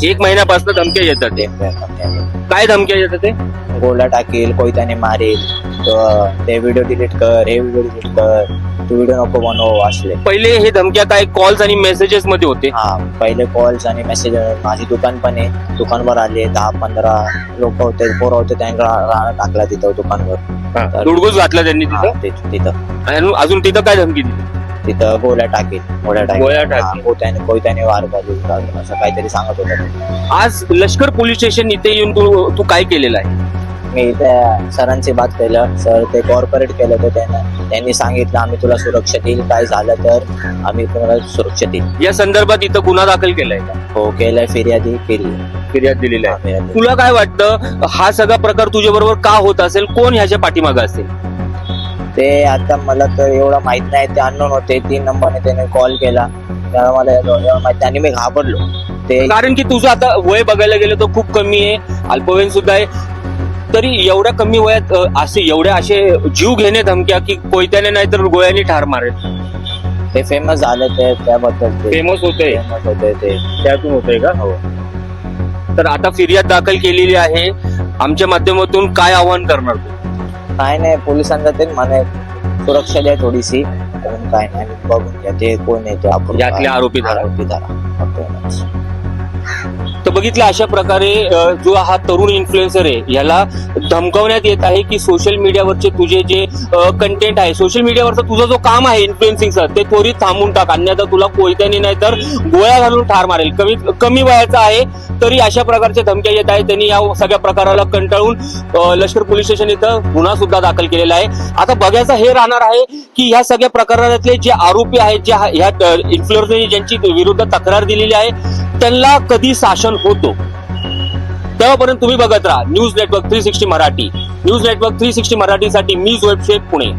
एक महिन्यापासून धमक्या येतात ते. काय धमक्या येतात ते? गोळ्या टाकील, कोयत्याने मारेल, ते व्हिडिओ डिलीट कर, हे व्हिडिओ डिलीट कर, तू व्हिडिओ नको बनव असले. पहिले हे धमक्या काय कॉल्स आणि मेसेजेस मध्ये होते? हा, पहिले कॉल्स आणि मेसेज. माझी दुकान पण आहे, दुकानवर आले 10-15 लोक होते, पोरं होते, त्यांनी राणा टाकला तिथं दुकानवर. दुडगूस घातला त्यांनी तिथं. तिथं आणि अजून तिथं काय धमकी दिली? तिथं गोळ्या टाकेल, गोळ्या टाकेल. कोयत्याने वार घालून असं काहीतरी सांगत होतं. आज लष्कर पोलीस स्टेशन इथे येऊन तू काय केलेलं आहे? मी त्या सरांची बात केलं, सर ते कॉर्पोरेट केलं होतं त्यांनी सांगितलं आम्ही तुला सुरक्षा देईल, काय झालं तर आम्ही तुम्हाला सुरक्षा देईल. या संदर्भात इथं गुन्हा दाखल केलाय का? हो केलंय, फिर्यादी केली. फिर्याद दिलेली आहे. फिर्यादी. तुला काय वाटतं हा सगळा प्रकार तुझ्या बरोबर का होत असेल? कोण ह्याच्या पाठीमागे असेल? ते आता मला तर एवढं माहित नाही. ते अननोन होते, 3 नंबरने त्याने कॉल केला, त्याला मला एवढं माहित आणि मी घाबरलो. ते कारण की तुझं आता वय बघायला गेलं तर खूप कमी आहे, अल्पवयीन सुद्धा आहे, तरी एवढ्या कमी वयात असे जीव घेणे धमक्या की कोयत्याने नाही तर गोळ्याने ठार मारेल. ते फेमस झाले, ते त्याबद्दल फेमस होते ते त्यातून होतंय का? हो. तर आता फिर्याद दाखल केलेली आहे, आमच्या माध्यमातून काय आवाहन करणार तू? काय नाही, पोलिसांना ते म्हणे सुरक्षा द्या थोडीशी, कारण काय नाही बघून घ्या ते कोण आहे ते आपण यातले आरोपी धरा. फक्त. तर बघितलं अशा प्रकारे जो हा तरुण इन्फ्लुएन्सर आहे याला धमकावण्यात येत आहे की सोशल मीडियावरचे तुझे जे कंटेंट आहे, सोशल मीडियावरचं तुझं जो काम आहे इन्फ्लुएन्सिंगचं, ते त्वरित थांबून टाक, अन्यथा तुला कोयत्याने नाही तर गोळ्या घालून ठार मारेल. कमी वयाचा आहे तरी अशा प्रकारच्या धमक्या येत आहेत. त्यांनी या सगळ्या प्रकाराला कंटाळून लष्कर पोलीस स्टेशन इथं गुन्हा सुद्धा दाखल केलेला आहे. आता बघायचं हे राहणार आहे की ह्या सगळ्या प्रकारातले जे आरोपी आहेत, जे ह्या इन्फ्लुएन्सरने ज्यांची विरुद्ध तक्रार दिलेली आहे, त्यांना कधी शासन होतो. तेव्हापर्यंत तुम्ही बघत राहा news network 360 Marathi. News network 360 मराठीसाठी मी जोएब शेख, पुणे.